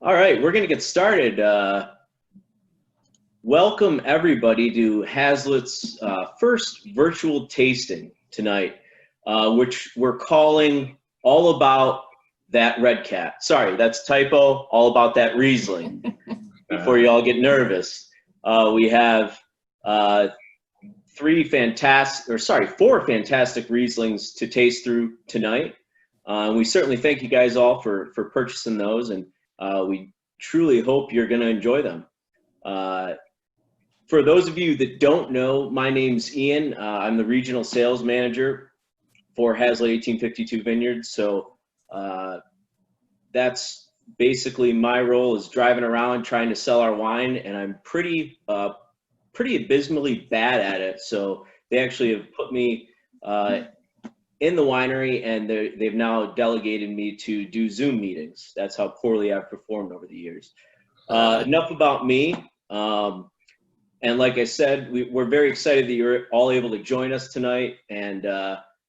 All right, we're going to get started. Welcome everybody to Hazlitt's first virtual tasting tonight, which we're calling All About That Red Cat. Sorry, that's typo, All About That Riesling. Before you all get nervous, we have four fantastic Rieslings to taste through tonight. We certainly thank you guys all for purchasing those, and we truly hope you're going to enjoy them. For those of you that don't know, my name's Ian. I'm the regional sales manager for Hazlitt 1852 Vineyards. So that's basically my role, is driving around trying to sell our wine, and I'm pretty abysmally bad at it. So they actually have put me in the winery, and they've now delegated me to do Zoom meetings. That's how poorly I've performed over the years. Enough about me. And like I said, we're very excited that you're all able to join us tonight. And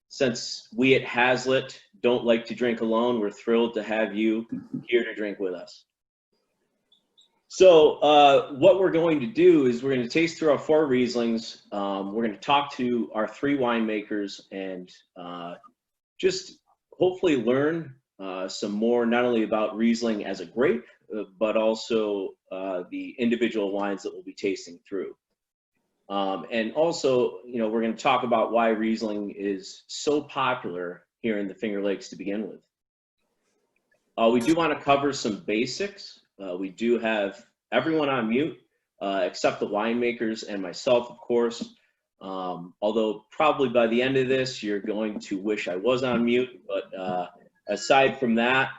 since we at Hazlitt don't like to drink alone, we're thrilled to have you here to drink with us. So what we're going to do is we're going to taste through our four Rieslings. We're going to talk to our three winemakers and just hopefully learn some more, not only about Riesling as a grape, but also the individual wines that we'll be tasting through. And also, we're going to talk about why Riesling is so popular here in the Finger Lakes to begin with. We do want to cover some basics. We do have everyone on mute, except the winemakers and myself, of course. Although probably by the end of this, you're going to wish I was on mute. But aside from that,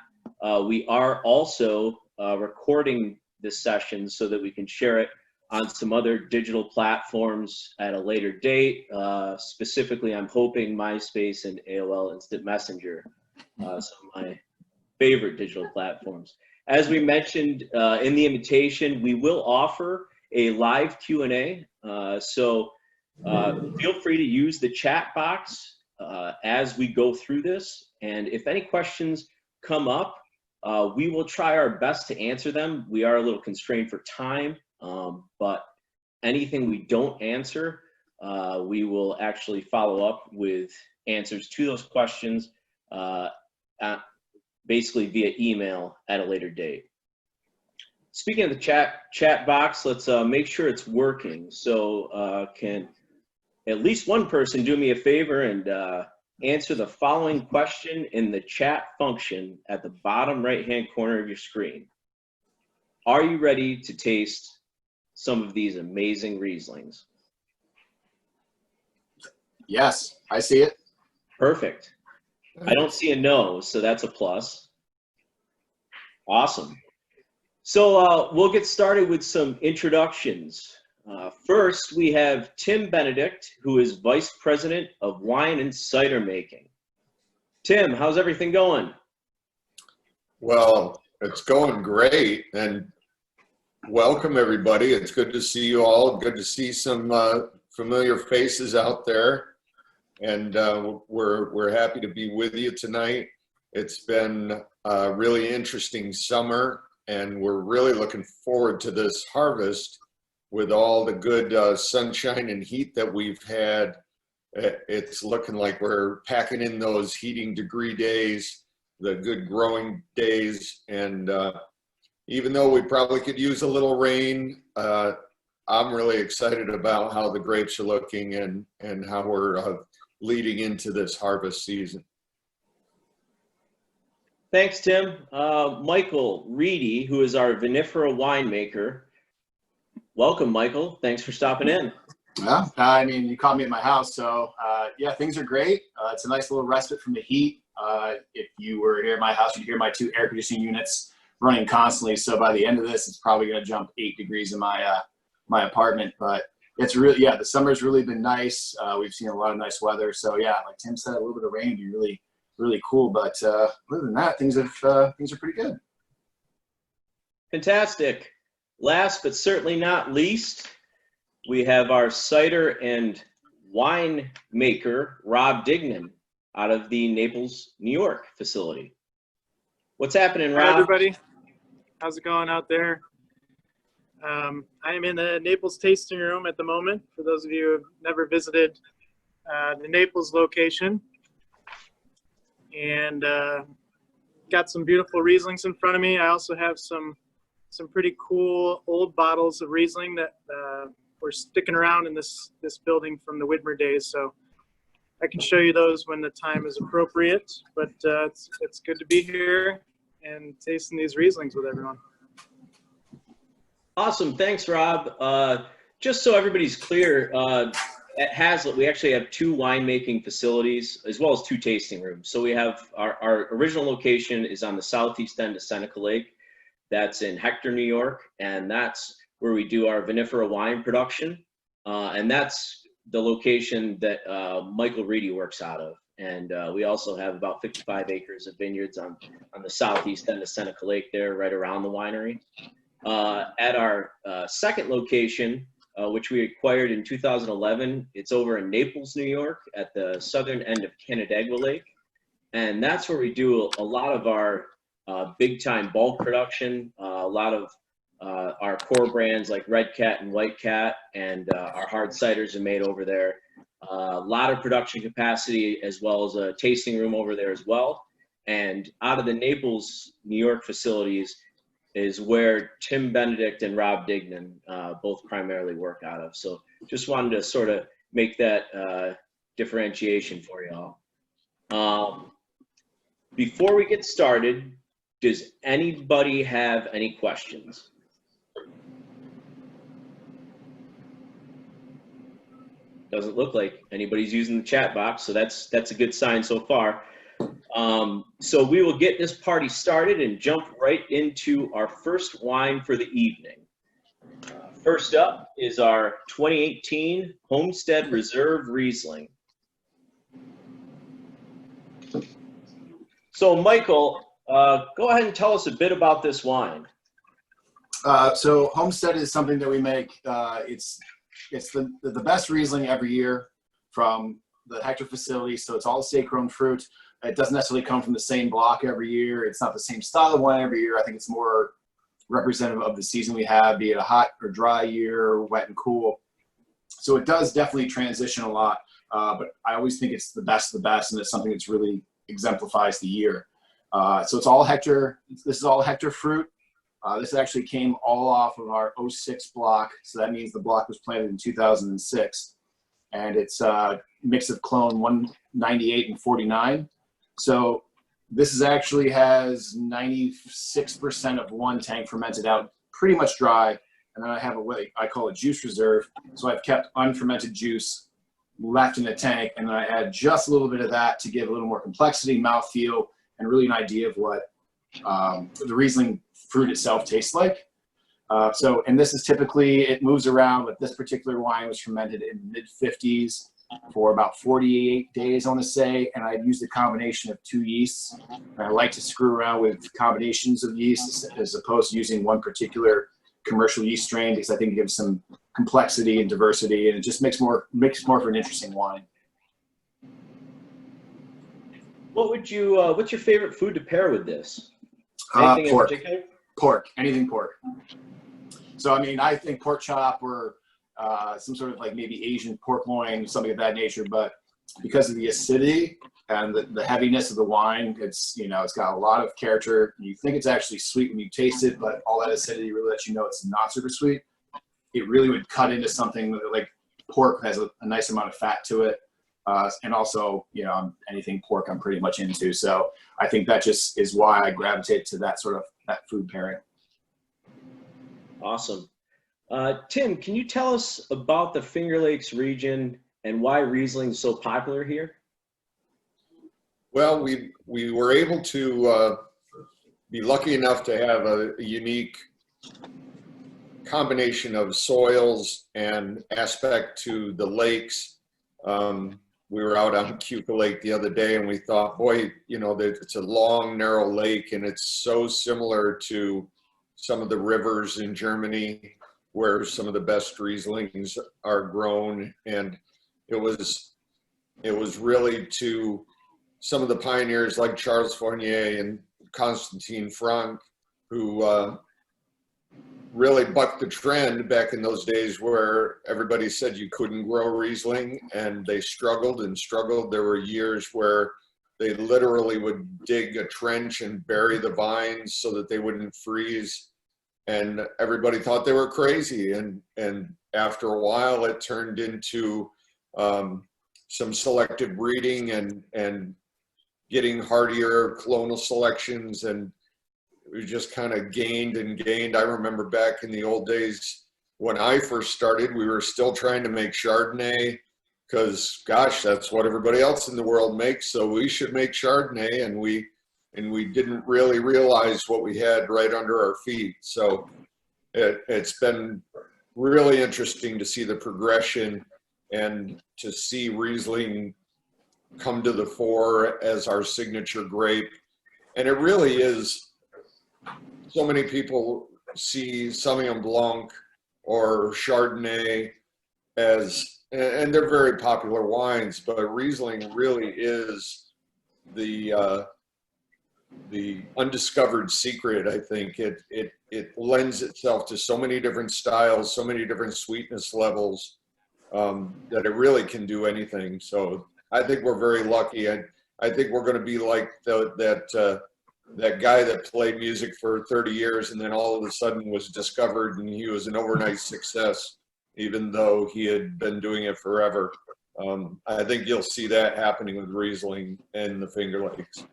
we are also recording this session so that we can share it on some other digital platforms at a later date. Specifically, I'm hoping MySpace and AOL Instant Messenger, some of my favorite digital platforms. As we mentioned in the invitation, we will offer a live Q&A. So feel free to use the chat box as we go through this. And if any questions come up, we will try our best to answer them. We are a little constrained for time, but anything we don't answer, we will actually follow up with answers to those questions basically via email at a later date. Speaking of the chat box, let's make sure it's working. So can at least one person do me a favor and answer the following question in the chat function at the bottom right-hand corner of your screen. Are you ready to taste some of these amazing Rieslings? Yes, I see it. Perfect. I don't see a no, so that's a plus. Awesome. So we'll get started with some introductions. First, we have Tim Benedict, who is Vice President of Wine and Cider Making. Tim, how's everything going? Well, it's going great, and welcome everybody. It's good to see you all. Good to see some familiar faces out there, and we're happy to be with you tonight. It's been a really interesting summer, and we're really looking forward to this harvest with all the good sunshine and heat that we've had. It's looking like we're packing in those heating degree days, the good growing days, and even though we probably could use a little rain, I'm really excited about how the grapes are looking and how we're leading into this harvest season. Thanks, Tim. Michael Reedy, who is our vinifera winemaker. Welcome, Michael. Thanks for stopping in. Yeah, I mean, you caught me at my house, so yeah, things are great. It's a nice little respite from the heat. If you were here at my house, you'd hear my 2 air conditioning units running constantly. So by the end of this, it's probably going to jump 8 degrees in my my apartment. But it's really, yeah, the summer's really been nice. We've seen a lot of nice weather. So yeah, like Tim said, a little bit of rain would be really cool. But other than that, things are pretty good. Fantastic. Last but certainly not least, we have our cider and wine maker, Rob Dignan, out of the Naples, New York facility. What's happening, Rob? Hi, everybody. How's it going out there? I am in the Naples tasting room at the moment. For those of you who have never visited the Naples location, and got some beautiful Rieslings in front of me. I also have some pretty cool old bottles of Riesling that were sticking around in this building from the Widmer days. So I can show you those when the time is appropriate. But it's good to be here and tasting these Rieslings with everyone. Awesome. Thanks, Rob. Just so everybody's clear, at Hazlitt, we actually have 2 winemaking facilities as well as 2 tasting rooms. So we have our original location is on the southeast end of Seneca Lake. That's in Hector, New York, and that's where we do our vinifera wine production. And that's the location that Michael Reedy works out of. And we also have about 55 acres of vineyards on the southeast end of Seneca Lake there, right around the winery. At our second location, which we acquired in 2011, it's over in Naples, New York, at the southern end of Canandaigua Lake. And that's where we do a lot of our big-time bulk production, a lot of our core brands like Red Cat and White Cat, and our hard ciders are made over there. A lot of production capacity, as well as a tasting room over there as well. And out of the Naples, New York facilities is where Tim Benedict and Rob Dignan both primarily work out of. So just wanted to sort of make that differentiation for y'all. Before we get started, does anybody have any questions? Doesn't look like anybody's using the chat box, so that's a good sign so far. So we will get this party started and jump right into our first wine for the evening. First up is our 2018 Homestead Reserve Riesling. So Michael, go ahead and tell us a bit about this wine. So Homestead is something that we make. It's the best Riesling every year from the Hector facility. So it's all state-grown fruit. It doesn't necessarily come from the same block every year. It's not the same style of wine every year. I think it's more representative of the season we have, be it a hot or dry year, or wet and cool. So it does definitely transition a lot, but I always think it's the best of the best, and it's something that's really exemplifies the year. So it's all Hector. This is all Hector fruit. This actually came all off of our 06 block. So that means the block was planted in 2006. And it's a mix of clone 198 and 49. So this is actually has 96% of one tank fermented out, pretty much dry. And then I have what I call a juice reserve. So I've kept unfermented juice left in the tank. And then I add just a little bit of that to give a little more complexity, mouthfeel, and really an idea of what the Riesling fruit itself tastes like. And this is typically, it moves around, but this particular wine was fermented in mid-50s for about 48 days, I want to say, and I've used a combination of 2 yeasts. And I like to screw around with combinations of yeasts as opposed to using one particular commercial yeast strain, because I think it gives some complexity and diversity, and it just makes more for an interesting wine. What's your favorite food to pair with this? Anything Pork. in particular? Pork, anything pork. So, I mean, I think pork chop or some sort of like maybe Asian pork loin, something of that nature, but because of the acidity and the heaviness of the wine, it's got a lot of character. You think it's actually sweet when you taste it, but all that acidity really lets you know it's not super sweet. It really would cut into something that, like, pork has a nice amount of fat to it. And also, anything pork I'm pretty much into. So I think that just is why I gravitate to that food pairing. Awesome. Tim, can you tell us about the Finger Lakes region and why Riesling is so popular here? Well, we were able to be lucky enough to have a unique combination of soils and aspect to the lakes. We were out on Keuka Lake the other day, and we thought, boy, it's a long, narrow lake, and it's so similar to some of the rivers in Germany where some of the best Rieslings are grown. And it was really to some of the pioneers like Charles Fournier and Constantin Frank, who really bucked the trend back in those days where everybody said you couldn't grow Riesling, and they struggled and struggled. There were years where they literally would dig a trench and bury the vines so that they wouldn't freeze. And everybody thought they were crazy. And after a while, it turned into some selective breeding and getting hardier clonal selections, and we just kind of gained and gained. I remember back in the old days when I first started, we were still trying to make Chardonnay because, gosh, that's what everybody else in the world makes. So we should make Chardonnay, and we didn't really realize what we had right under our feet. So it's been really interesting to see the progression and to see Riesling come to the fore as our signature grape. And it really is. So many people see Sauvignon Blanc or Chardonnay as, and they're very popular wines, but Riesling really is the undiscovered secret. I think it lends itself to so many different styles, so many different sweetness levels, that it really can do anything. So I think we're very lucky. I think we're going to be like that guy that played music for 30 years and then all of a sudden was discovered and he was an overnight success, even though he had been doing it forever. I think you'll see that happening with Riesling and the Finger Lakes.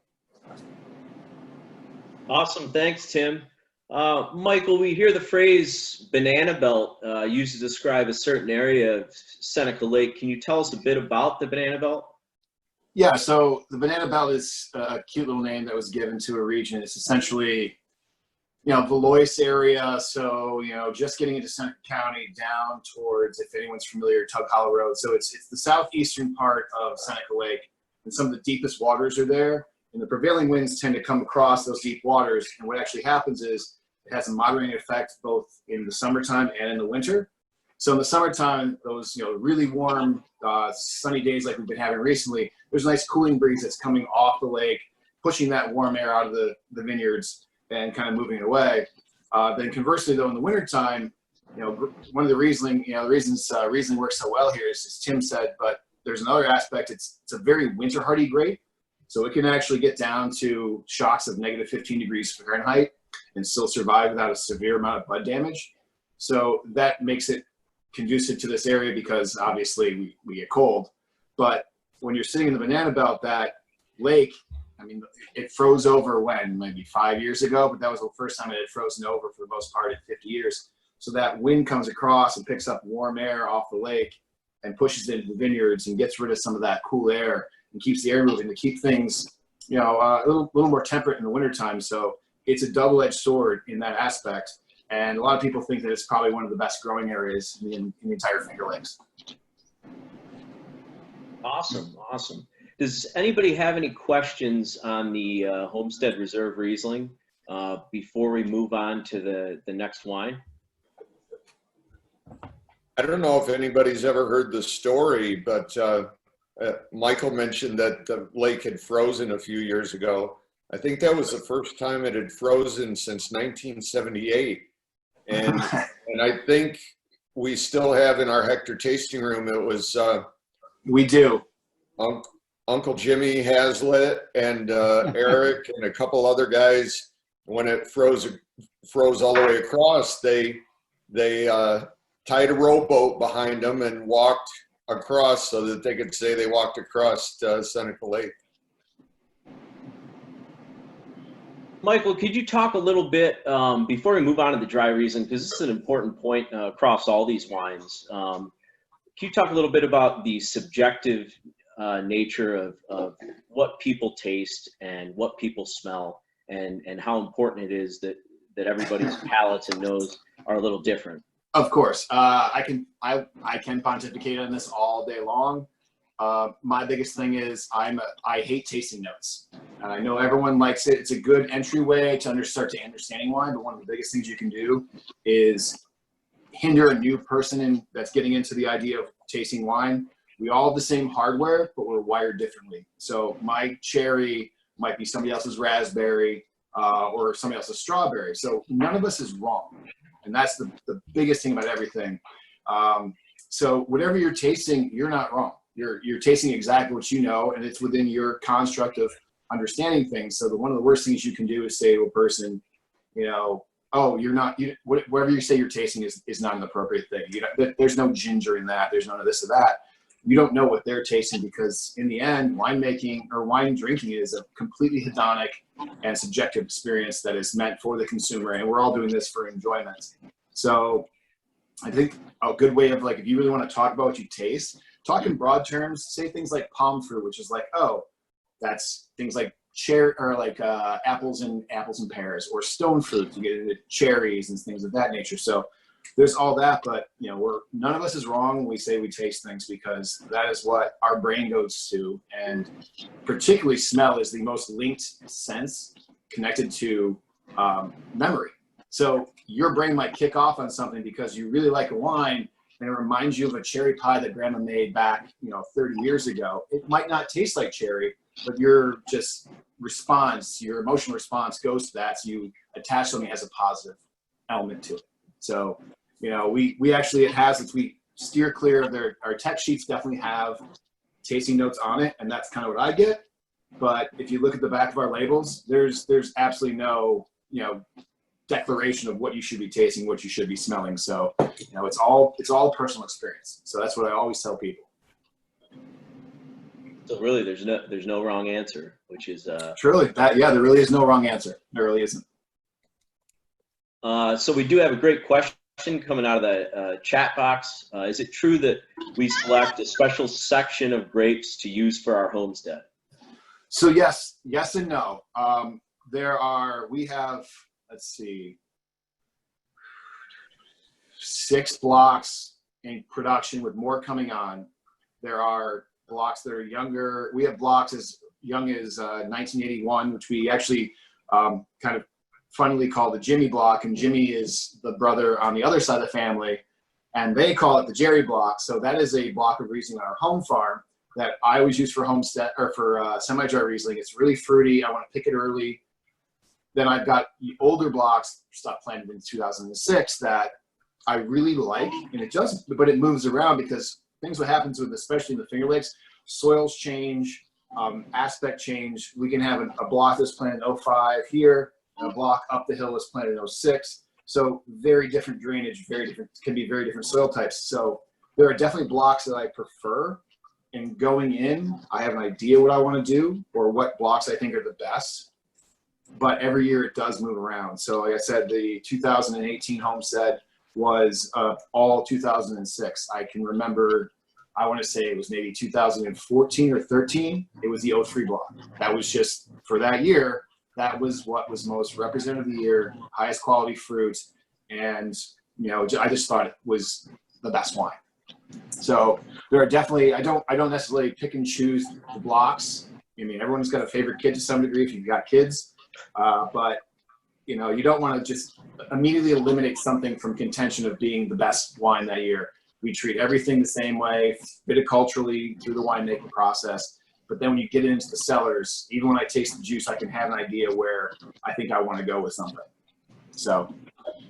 Awesome. Thanks, Tim. Michael, we hear the phrase banana belt used to describe a certain area of Seneca Lake. Can you tell us a bit about the banana belt? Yeah, so the Banana Belt is a cute little name that was given to a region. It's essentially, Valois area. So, just getting into Seneca County down towards, if anyone's familiar, Tug Hollow Road. So it's the southeastern part of Seneca Lake, and some of the deepest waters are there. And the prevailing winds tend to come across those deep waters. And what actually happens is it has a moderating effect both in the summertime and in the winter. So in the summertime, those really warm, sunny days like we've been having recently, there's a nice cooling breeze that's coming off the lake, pushing that warm air out of the vineyards and kind of moving it away. Then conversely, though, in the wintertime, one of the Riesling, the reasons Riesling works so well here is, as Tim said, but there's another aspect. It's a very winter hardy grape, so it can actually get down to shocks of -15 degrees Fahrenheit and still survive without a severe amount of bud damage. So that makes it conducive to this area because obviously we get cold. But when you're sitting in the Banana Belt, that lake, it froze over when, maybe 5 years ago, but that was the first time it had frozen over for the most part in 50 years. So that wind comes across and picks up warm air off the lake and pushes it into the vineyards and gets rid of some of that cool air and keeps the air moving to keep things, a little more temperate in the wintertime. So it's a double-edged sword in that aspect. And a lot of people think that it's probably one of the best growing areas in the entire Finger Lakes. Awesome. Does anybody have any questions on the Homestead Reserve Riesling before we move on to the next wine? I don't know if anybody's ever heard the story, but Michael mentioned that the lake had frozen a few years ago. I think that was the first time it had frozen since 1978. And I think we still have in our Hector tasting room, it was we do. Uncle Jimmy Hazlitt and Eric and a couple other guys, when it froze all the way across, they tied a rowboat behind them and walked across so that they could say they walked across Seneca Lake. Michael, could you talk a little bit, before we move on to the dry Riesling, because this is an important point across all these wines. Can you talk a little bit about the subjective nature of what people taste and what people smell, and how important it is that everybody's palates and nose are a little different? Of course. I can pontificate on this all day long. My biggest thing is I hate tasting notes. And I know everyone likes it. It's a good entryway to start to understanding wine, but one of the biggest things you can do is hinder a new person that's getting into the idea of tasting wine. We all have the same hardware, but we're wired differently. So my cherry might be somebody else's raspberry or somebody else's strawberry. So none of us is wrong. And that's the biggest thing about everything. So whatever you're tasting, you're not wrong. You're tasting exactly what you know, and it's within your construct of understanding things. So one of the worst things you can do is say to a person, you know, oh, whatever you say you're tasting is not an appropriate thing. There's no ginger in that. There's none of this or that. You don't know what they're tasting, because in the end, winemaking or wine drinking is a completely hedonic and subjective experience that is meant for the consumer, and we're all doing this for enjoyment. So I think a good way of, like, if you really want to talk about what you taste, talk in broad terms. Say things like palm fruit, which is like, oh, that's things like cherry, or like apples and pears, or stone fruit to get into cherries and things of that nature. So there's all that, but you know, none of us is wrong when we say we taste things, because that is what our brain goes to, and particularly smell is the most linked sense connected to memory. So your brain might kick off on something because you really like a wine and it reminds you of a cherry pie that grandma made back, 30 years ago. It might not taste like cherry, but your your emotional response goes to that. So you attach something as a positive element to it. So, we actually, we steer clear of our tech sheets definitely have tasting notes on it, and that's kind of what I get. But if you look at the back of our labels, there's absolutely no, declaration of what you should be tasting, what you should be smelling. So, it's all personal experience. So that's what I always tell people. So really, there's no wrong answer, which is truly that. Yeah, there really is no wrong answer. There really isn't. So we do have a great question coming out of the chat box. Is it true that we select a special section of grapes to use for our homestead? So yes and no. We have, let's see, 6 blocks in production with more coming on. There are blocks that are younger. We have blocks as young as 1981, which we actually kind of funnily call the Jimmy block, and Jimmy is the brother on the other side of the family, and they call it the Jerry block. So that is a block of Riesling on our home farm that I always use for homestead or for semi-dry Riesling. It's really fruity. I want to pick it early. Then I've got the older blocks, stopped planted in 2006, that I really like, and but it moves around because things what happens with, especially in the Finger Lakes, soils change, aspect change. We can have a block that's planted in 05 here, and a block up the hill is planted in 06. So very different drainage, can be very different soil types. So there are definitely blocks that I prefer. And going in, I have an idea what I want to do or what blocks I think are the best. But every year it does move around. So like I said, the 2018 homestead was all 2006. I can remember, I want to say it was maybe 2014 or 13. It was the 03 block. That was just for that year. That was what was most representative of the year, highest quality fruit. And, I just thought it was the best wine. So there are definitely, I don't necessarily pick and choose the blocks. I mean, everyone's got a favorite kid to some degree if you've got kids. But, you don't want to just immediately eliminate something from contention of being the best wine that year. We treat everything the same way, viticulturally through the winemaking process. But then when you get into the cellars, even when I taste the juice, I can have an idea where I think I want to go with something. So,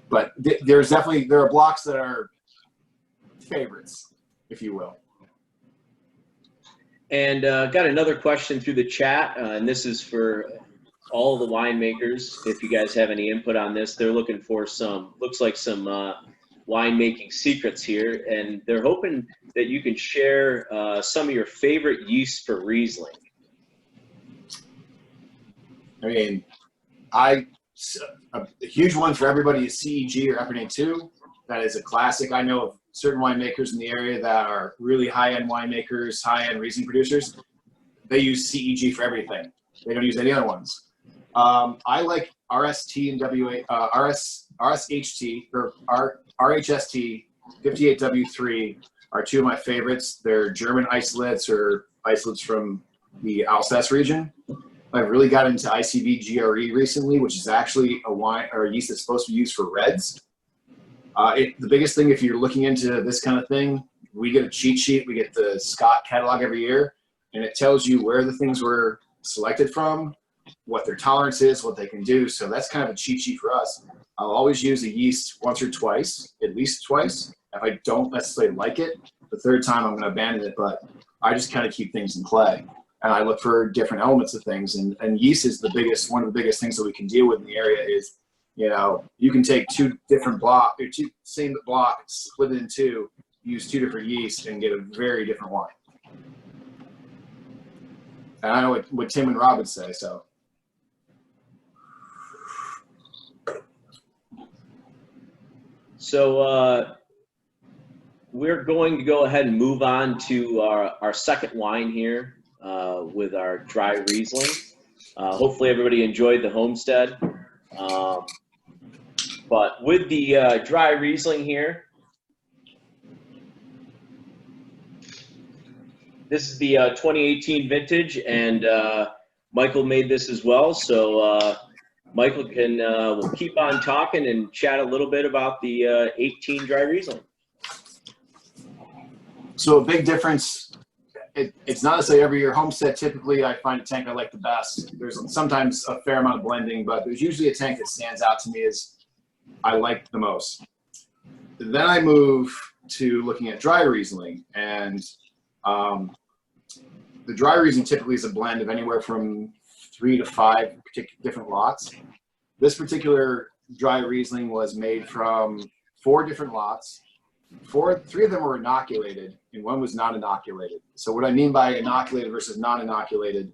but there are blocks that are favorites, if you will. And got another question through the chat, and this is for all the winemakers. If you guys have any input on this, they're looking for some winemaking secrets here, and they're hoping that you can share some of your favorite yeasts for Riesling. I mean, a huge one for everybody is CEG or Epernay 2. That is a classic. I know of certain winemakers in the area that are really high-end winemakers, high-end Riesling producers. They use CEG for everything. They don't use any other ones. I like RST and RSHT or RHST 58W3 are two of my favorites. They're German isolates or isolates from the Alsace region. I've really got into ICV GRE recently, which is actually a wine or a yeast that's supposed to be used for reds. The biggest thing, if you're looking into this kind of thing, we get a cheat sheet. We get the Scott catalog every year, and it tells you where the things were selected from, what their tolerance is, what they can do. So that's kind of a cheat sheet for us. I'll always use a yeast once or twice, at least twice. If I don't necessarily like it, the third time I'm going to abandon it, but I just kind of keep things in play. And I look for different elements of things. And yeast is one of the biggest things that we can deal with in the area is, you can take two different same block, split it in two, use two different yeasts and get a very different wine. And I know what Tim and Rob would say, so. So we're going to go ahead and move on to our second wine here with our dry Riesling. Hopefully everybody enjoyed the homestead. But with the dry Riesling here, this is the 2018 vintage, and Michael made this as well. So Michael will keep on talking and chat a little bit about the 18 dry Riesling. So a big difference, it's not to say every year homestead, typically I find a tank I like the best. There's sometimes a fair amount of blending, but there's usually a tank that stands out to me as I like the most. Then I move to looking at dry Riesling, and the dry Riesling typically is a blend of anywhere from 3 to 5 different lots. This particular dry Riesling was made from 4 different lots. 3 of them were inoculated and 1 was not inoculated. So what I mean by inoculated versus non-inoculated,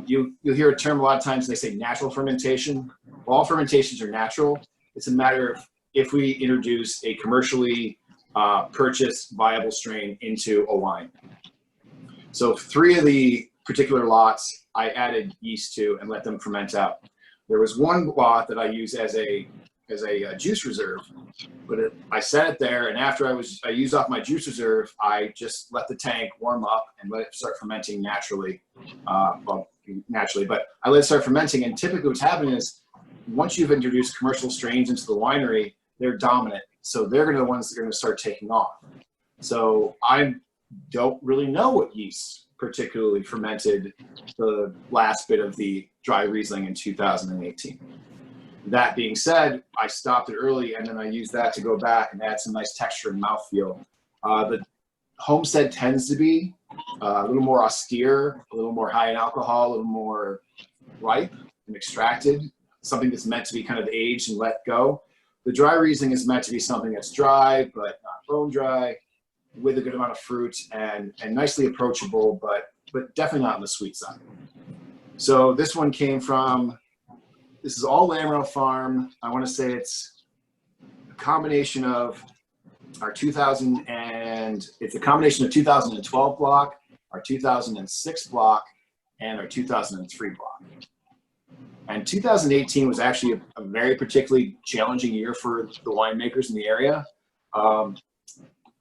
you'll hear a term a lot of times, they say natural fermentation. Well, all fermentations are natural. It's a matter of if we introduce a commercially purchased viable strain into a wine. So 3 of the particular lots I added yeast to and let them ferment out. There was 1 lot that I use as a juice reserve, but I set it there, and after I used off my juice reserve, I just let the tank warm up and let it start fermenting naturally. But I let it start fermenting, and typically what's happening is once you've introduced commercial strains into the winery, they're dominant, so they're going to be the ones that are going to start taking off. So I don't really know what yeast particularly fermented the last bit of the dry Riesling in 2018. That being said, I stopped it early, and then I used that to go back and add some nice texture and mouthfeel. The homestead tends to be a little more austere, a little more high in alcohol, a little more ripe and extracted, something that's meant to be kind of aged and let go. The dry Riesling is meant to be something that's dry, but not bone dry, with a good amount of fruit and nicely approachable, but definitely not on the sweet side. So this one came from, this is all Lamro Farm. I want to say it's a combination of our 2012 block, our 2006 block, and our 2003 block. And 2018 was actually a very particularly challenging year for the winemakers in the area.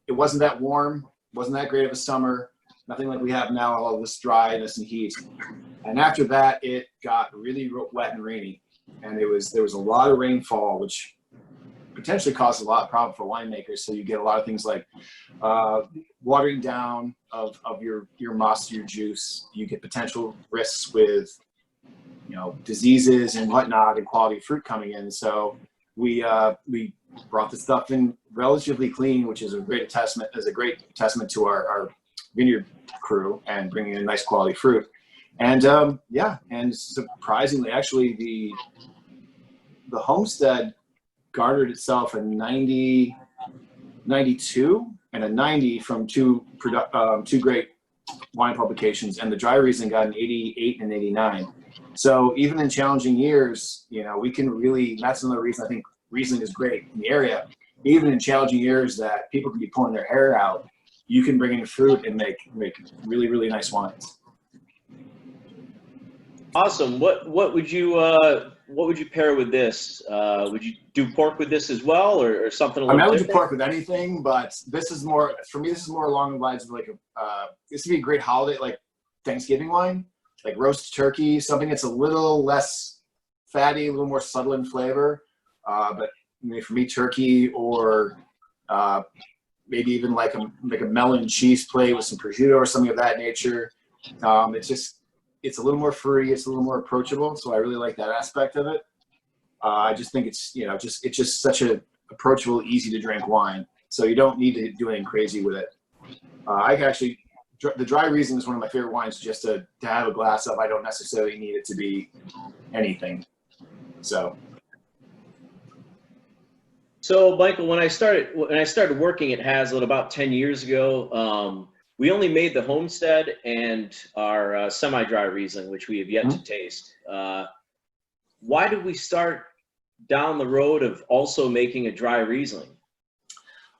It wasn't that warm, wasn't that great of a summer, nothing like we have now, all this dryness and heat. And after that, it got really wet and rainy. And there was a lot of rainfall, which potentially caused a lot of problem for winemakers. So you get a lot of things like watering down of your must, your juice. You get potential risks with diseases and whatnot, and quality fruit coming in. So we brought the stuff in relatively clean, which is a great testament to our vineyard crew and bringing in nice quality fruit. And and surprisingly, actually, the homestead garnered itself a 92 and a 90 from two great wine publications, and the dry Riesling got an 88 and 89. So even in challenging years, we can really, that's another reason I think Riesling is great in the area. Even in challenging years that people can be pulling their hair out, you can bring in fruit and make really, really nice wines. Awesome. What would you pair with this? Would you do pork with this as well, or something a little I would do different? pork with anything, but this is more, for me, this is more along the lines of like this would be a great holiday, like Thanksgiving wine, like roast turkey, something that's a little less fatty, a little more subtle in flavor. But for me, turkey, or maybe even like a melon cheese plate with some prosciutto or something of that nature. It's a little more fruity, it's a little more approachable, so I really like that aspect of it. I just think it's, it's just such a approachable, easy to drink wine. So you don't need to do anything crazy with it. I can actually, the dry Riesling is one of my favorite wines just to have a glass of. I don't necessarily need it to be anything. So Michael, when I started working at Hazlitt about 10 years ago, we only made the Homestead and our semi-dry Riesling, which we have yet to taste. Why did we start down the road of also making a dry Riesling?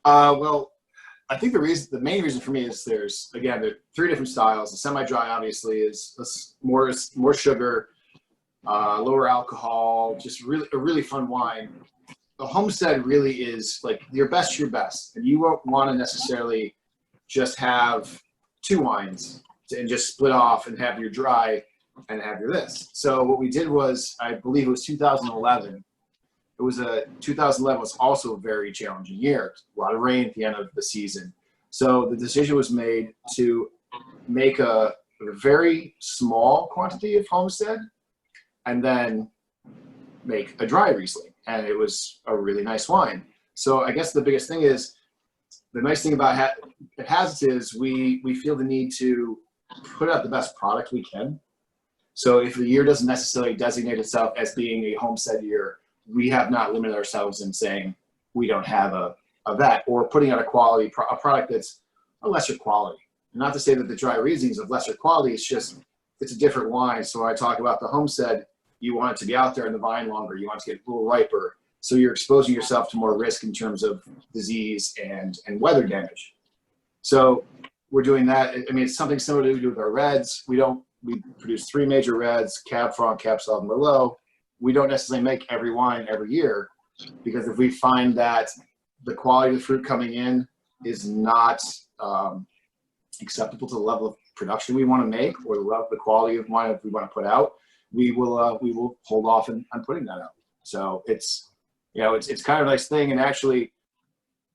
Well, I think the main reason for me is there are 3 different styles. The semi-dry obviously is more sugar, lower alcohol, just a really fun wine. The Homestead really is like your best, and you won't want to necessarily just have 2 wines and just split off and have your dry and have your this. So what we did was, I believe it was 2011. 2011 was also a very challenging year. A lot of rain at the end of the season. So the decision was made to make a very small quantity of Homestead and then make a dry Riesling. And it was a really nice wine. So I guess the biggest thing is, the nice thing about it has is we feel the need to put out the best product we can. So if the year doesn't necessarily designate itself as being a Homestead year, we have not limited ourselves in saying we don't have a that, or putting out a product that's a lesser quality. Not to say that the dry Riesling is of lesser quality, it's a different wine. So when I talk about the Homestead, you want it to be out there in the vine longer, you want it to get a little riper. So you're exposing yourself to more risk in terms of disease and weather damage. So we're doing that. I mean, it's something similar to what we do with our reds. We produce 3 major reds: Cab Franc, Cab Sauv, and Merlot. We don't necessarily make every wine every year, because if we find that the quality of the fruit coming in is not acceptable to the level of production we want to make, or the quality of wine that we want to put out, we will hold off on putting that out. So it's kind of a nice thing. And actually,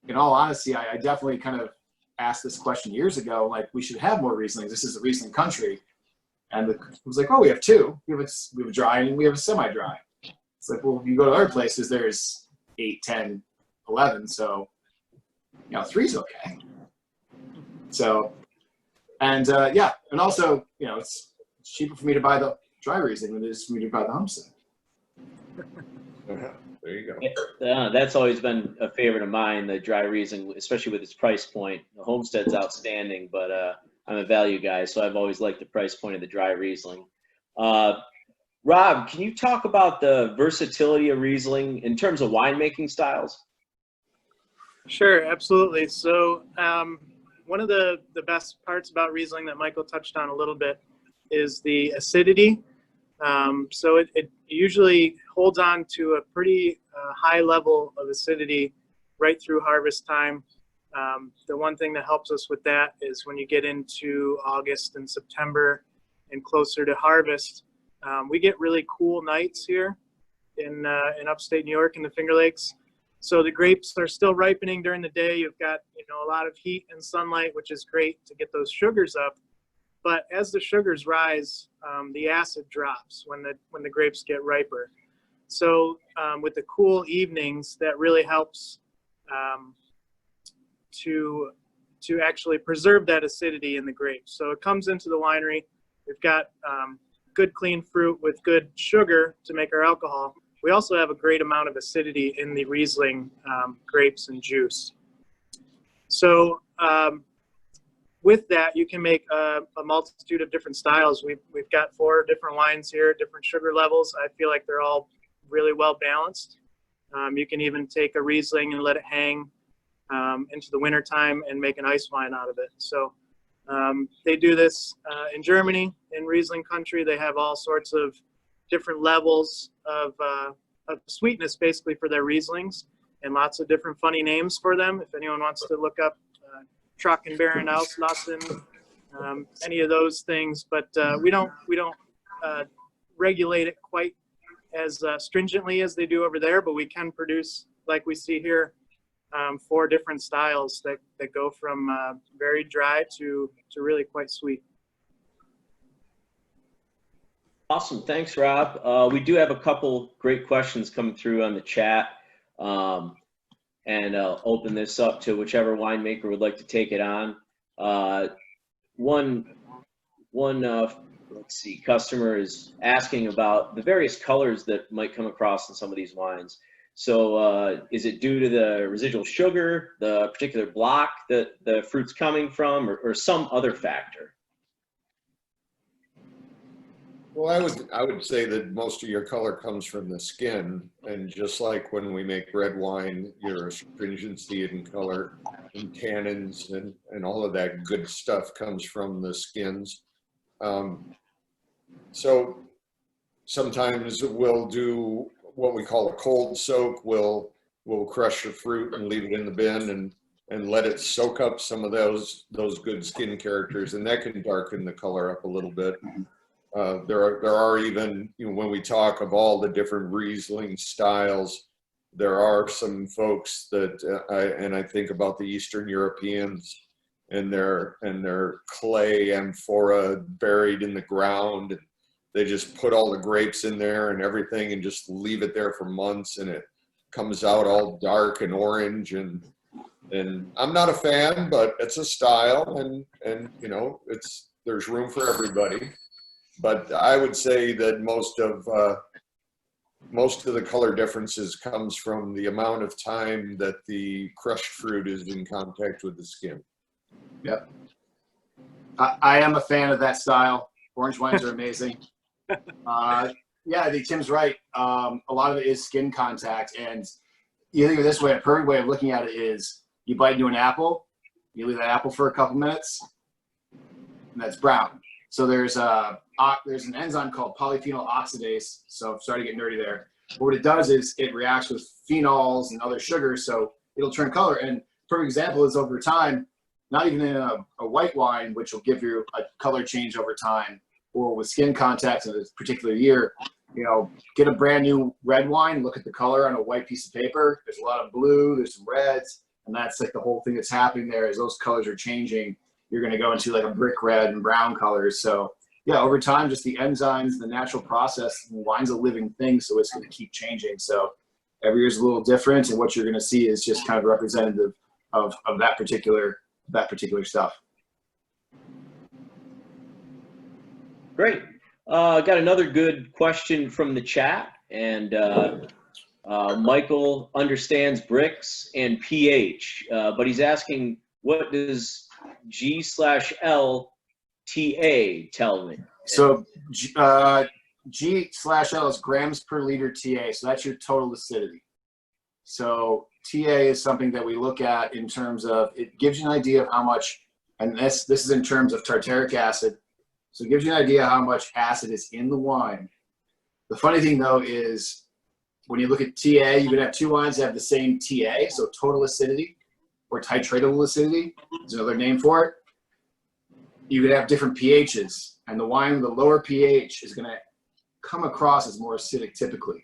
in all honesty, I definitely kind of asked this question years ago, like, we should have more Rieslings. This is a Riesling country. And it was like, oh, we have 2. We have a dry and we have a semi-dry. It's like, well, you go to other places, there's 8, 10, 11. So, 3's okay. So, and and also, it's cheaper for me to buy the dry Riesling than it is for me to buy the Homestead. There you go. That's always been a favorite of mine, the dry Riesling, especially with its price point. The Homestead's outstanding, but I'm a value guy, so I've always liked the price point of the dry Riesling. Rob, can you talk about the versatility of Riesling in terms of winemaking styles? Sure, absolutely. So one of the best parts about Riesling that Michael touched on a little bit is the acidity. So it usually holds on to a pretty high level of acidity right through harvest time. The one thing that helps us with that is when you get into August and September and closer to harvest, we get really cool nights here in upstate New York in the Finger Lakes. So the grapes are still ripening during the day. You've got a lot of heat and sunlight, which is great to get those sugars up. But as the sugars rise, the acid drops when the grapes get riper. So with the cool evenings, that really helps to actually preserve that acidity in the grapes. So it comes into the winery. We've got good clean fruit with good sugar to make our alcohol. We also have a great amount of acidity in the Riesling grapes and juice. So with that, you can make a multitude of different styles. We've got 4 different wines here, different sugar levels. I feel like they're all really well balanced. You can even take a Riesling and let it hang into the winter time and make an ice wine out of it. So they do this in Germany, in Riesling country. They have all sorts of different levels of sweetness, basically, for their Rieslings, and lots of different funny names for them. If anyone wants to look up Trockenbeeren, Auslassen, any of those things, but we don't regulate it quite as stringently as they do over there, but we can produce, like we see here, 4 different styles that go from very dry to really quite sweet. Awesome. Thanks, Rob. We do have a couple great questions coming through on the chat. And I'll open this up to whichever winemaker would like to take it on. One, let's see, customer is asking about the various colors that might come across in some of these wines. So is it due to the residual sugar, the particular block that the fruit's coming from, or some other factor? Well, I would say that most of your color comes from the skin, and just like when we make red wine, your astringency in color and tannins and all of that good stuff comes from the skins. So sometimes we'll do what we call a cold soak. We'll crush the fruit and leave it in the bin and let it soak up some of those good skin characters, and that can darken the color up a little bit. There are even, you know, when we talk of all the different Riesling styles, there are some folks that, and I think about the Eastern Europeans and their clay amphora buried in the ground. And they just put all the grapes in there and everything and just leave it there for months, and it comes out all dark and orange. And I'm not a fan, but it's a style, and you know, there's room for everybody. But I would say that most of the color differences comes from the amount of time that the crushed fruit is in contact with the skin. Yep. I am a fan of that style. Orange wines are amazing. Yeah, I think Tim's right. A lot of it is skin contact. And you think of it this way, a perfect way of looking at it is you bite into an apple, you leave that apple for a couple minutes, and that's brown. So there's an enzyme called polyphenol oxidase. So sorry to get nerdy there. But what it does is it reacts with phenols and other sugars, so it'll turn color. And perfect example is over time, not even in a white wine, which will give you a color change over time, or with skin contact in a particular year, you know, get a brand new red wine, look at the color on a white piece of paper. There's a lot of blue, there's some reds, and that's like the whole thing that's happening there. As those colors are changing, you're going to go into like a brick red and brown colors. So yeah, over time, just the enzymes, the natural process, wine's a living thing, so it's going to keep changing. So every year's a little different, and what you're going to see is just kind of representative of that particular stuff. Great. Got another good question from the chat, and Michael understands bricks and pH, but he's asking, what does G/L TA tell me? So G/L is grams per liter TA, so that's your total acidity. So TA is something that we look at in terms of, it gives you an idea of how much, and this is in terms of tartaric acid, so it gives you an idea how much acid is in the wine. The funny thing though is when you look at TA, you can have two wines that have the same TA, so total acidity, or titratable acidity is another name for it. You could have different pHs, and the wine with the lower pH is going to come across as more acidic typically,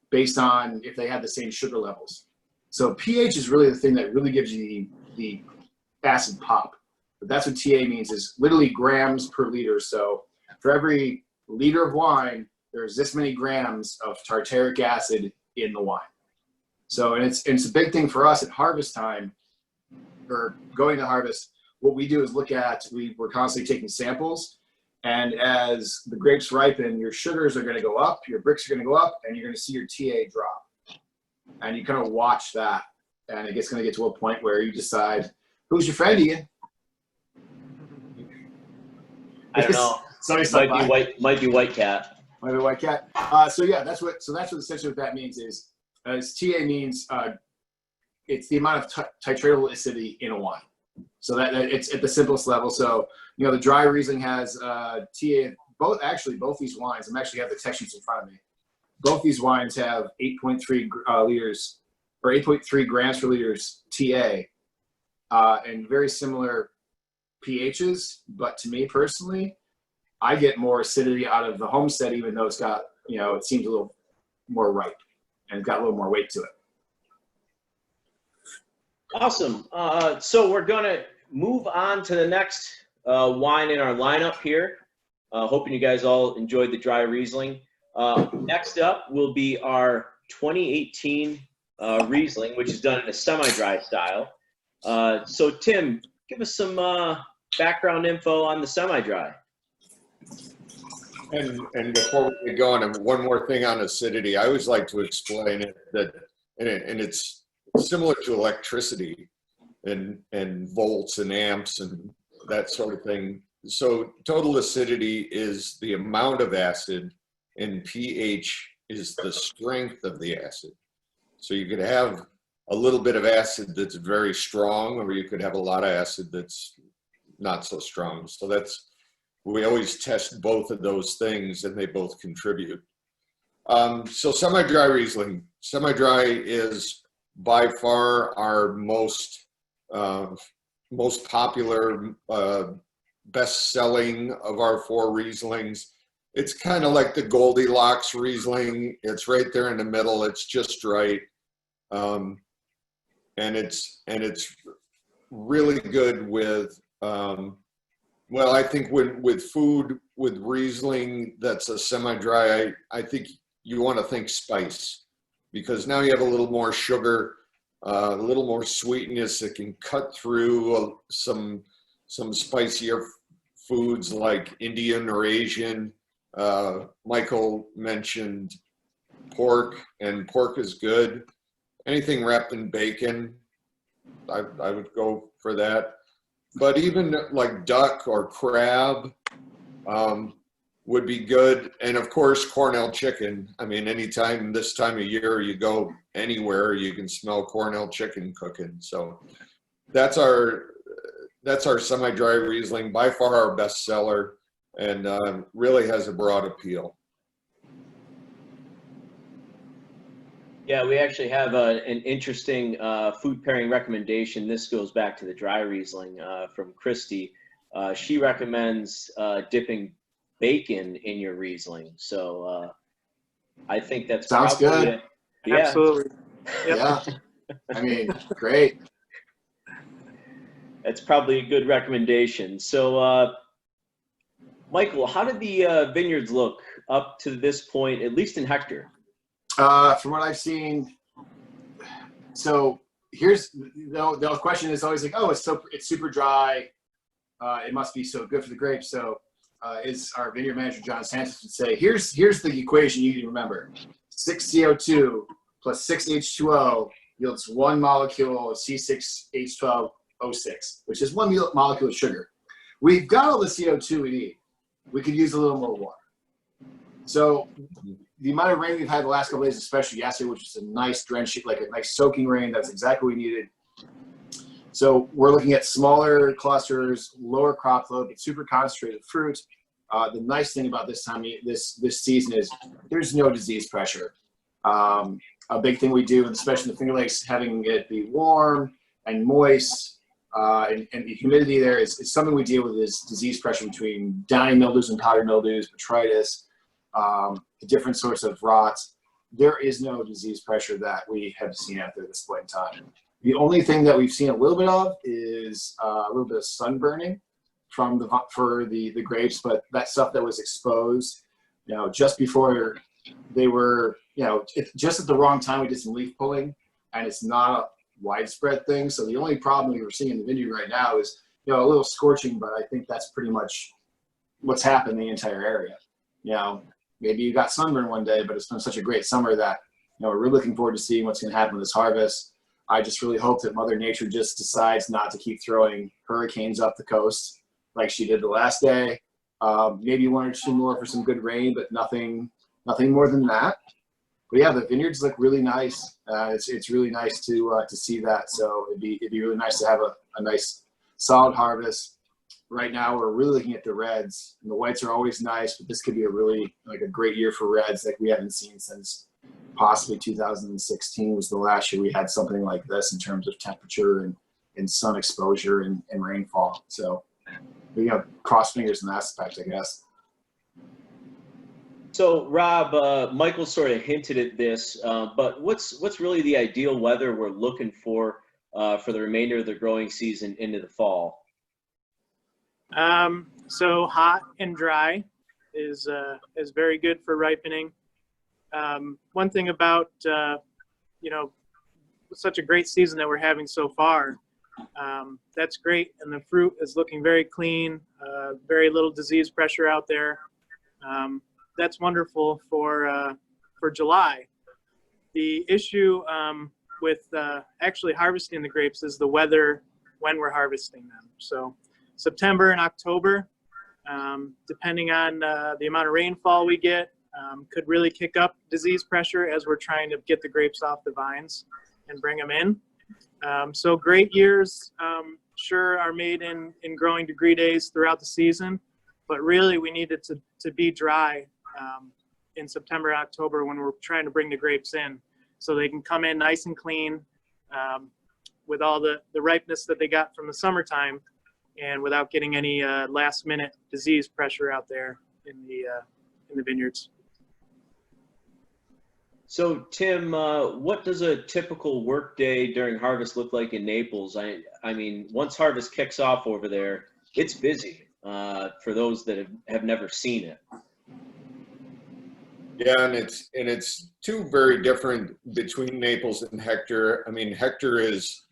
based on if they have the same sugar levels. So pH is really the thing that really gives you the acid pop. But that's what TA means, is literally grams per liter. So for every liter of wine, there's this many grams of tartaric acid in the wine. So, and it's a big thing for us at harvest time, or going to harvest. What we do is look at, we're constantly taking samples, and as the grapes ripen, your sugars are going to go up, your bricks are going to go up, and you're going to see your TA drop. And you kind of watch that, and it's going to get to a point where you decide, who's your friend, Ian? I don't know. Might be White Cat. Might be White Cat. So yeah, that's essentially what that means is, TA means it's the amount of titratable acidity in a wine. So that it's at the simplest level. So, you know, the dry Riesling has TA, both these wines, I actually have the text sheets in front of me. Both these wines have 8.3 liters, or 8.3 grams per liters TA, and very similar pHs. But to me personally, I get more acidity out of the Homestead, even though it's got, you know, it seems a little more ripe and got a little more weight to it. Awesome. So we're going to move on to the next wine in our lineup here. Hoping you guys all enjoyed the dry Riesling. Next up will be our 2018 Riesling, which is done in a semi-dry style. So Tim, give us some background info on the semi-dry. And before we get going, and one more thing on acidity, I always like to explain it that, and it's similar to electricity and volts and amps and that sort of thing. So total acidity is the amount of acid, and pH is the strength of the acid. So you could have a little bit of acid that's very strong, or you could have a lot of acid that's not so strong. So we always test both of those things, and they both contribute. So semi-dry Riesling. Semi-dry is by far our most popular, best-selling of our 4 Rieslings. It's kind of like the Goldilocks Riesling. It's right there in the middle. It's just right, and it's really good with. Well, I think with food, with Riesling that's a semi-dry, I think you want to think spice, because now you have a little more sugar, a little more sweetness that can cut through some spicier foods like Indian or Asian. Michael mentioned pork, and pork is good. Anything wrapped in bacon, I would go for that. But even like duck or crab would be good. And of course, Cornell chicken. I mean, anytime this time of year you go anywhere, you can smell Cornell chicken cooking. So that's our semi-dry Riesling, by far our best seller, and really has a broad appeal. Yeah, we actually have an interesting food pairing recommendation. This goes back to the dry Riesling from Christy. She recommends dipping bacon in your Riesling. So I think that's Sounds good. Yeah. Absolutely. Yep. Yeah. I mean, great. That's probably a good recommendation. So Michael, how did the vineyards look up to this point, at least in hectare? From what I've seen, so here's the question is always like, oh, it's super dry. It must be so good for the grapes. So is our vineyard manager John Santos would say, here's the equation you need to remember: 6 CO2 plus 6 H2O yields 1 molecule of C6H12O6, which is 1 molecule of sugar. We've got all the CO2 we need. We could use a little more water. So the amount of rain we've had the last couple of days, especially yesterday, which was a nice drenching, like a nice soaking rain, that's exactly what we needed. So we're looking at smaller clusters, lower crop load, but super concentrated fruit. The nice thing about this season is there's no disease pressure. A big thing we do, especially in the Finger Lakes, having it be warm and moist, and the humidity there is something we deal with, is disease pressure between downy mildews and powdery mildews, botrytis, the different sorts of rots. There is no disease pressure that we have seen out there at this point in time. The only thing that we've seen a little bit of is a little bit of sunburning for the grapes, but that stuff that was exposed, just before they were, just at the wrong time, we did some leaf pulling, and it's not a widespread thing. So the only problem we were seeing in the vineyard right now is, a little scorching, but I think that's pretty much what's happened in the entire area. Maybe you got sunburn one day, but it's been such a great summer that, we're really looking forward to seeing what's going to happen with this harvest. I just really hope that Mother Nature just decides not to keep throwing hurricanes up the coast like she did the last day. Maybe 1 or 2 more for some good rain, but nothing more than that. But yeah, the vineyards look really nice. It's really nice to see that. So it'd be really nice to have a nice solid harvest. Right now, we're really looking at the reds, and the whites are always nice, but this could be a great year for reds like we haven't seen since possibly 2016 was the last year we had something like this in terms of temperature and sun exposure and rainfall. So cross fingers in that aspect, I guess. So Rob, Michael sort of hinted at this, but what's really the ideal weather we're looking for the remainder of the growing season into the fall? So hot and dry. is very good for ripening. One thing about such a great season that we're having so far, that's great, and the fruit is looking very clean, very little disease pressure out there. That's wonderful for July. The issue with actually harvesting the grapes is the weather when we're harvesting them. So September and October, depending on the amount of rainfall we get, could really kick up disease pressure as we're trying to get the grapes off the vines and bring them in. So great years sure are made in growing degree days throughout the season, but really we need it to be dry in September, October when we're trying to bring the grapes in, so they can come in nice and clean with all the ripeness that they got from the summertime, and without getting any last minute disease pressure out there in the vineyards. So Tim, what does a typical work day during harvest look like in Naples? I mean, once harvest kicks off over there, it's busy for those that have never seen it. Yeah, and it's two very different between Naples and Hector. I mean, Hector is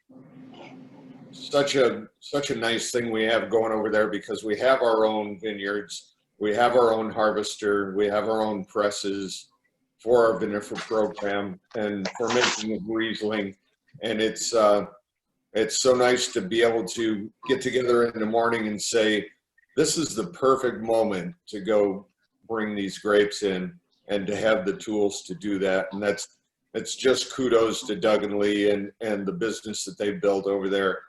such a nice thing we have going over there because we have our own vineyards, we have our own harvester, we have our own presses for our vinifera program and for making of Riesling, and it's so nice to be able to get together in the morning and say, this is the perfect moment to go bring these grapes in, and to have the tools to do that. And it's just kudos to Doug and Lee and the business that they've built over there.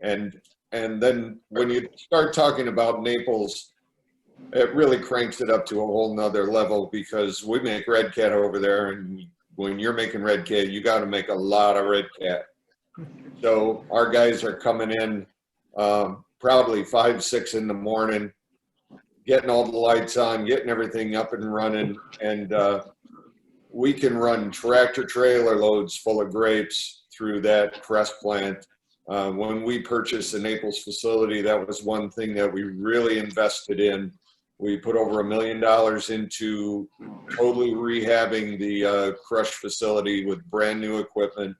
And then when you start talking about Naples, it really cranks it up to a whole nother level, because we make red cat over there, and when you're making red cat, you got to make a lot of red cat. So our guys are coming in probably 5, 6 in the morning, getting all the lights on, getting everything up and running, and we can run tractor trailer loads full of grapes through that press plant. When we purchased the Naples facility, that was one thing that we really invested in. We put over $1 million into totally rehabbing the crush facility with brand new equipment,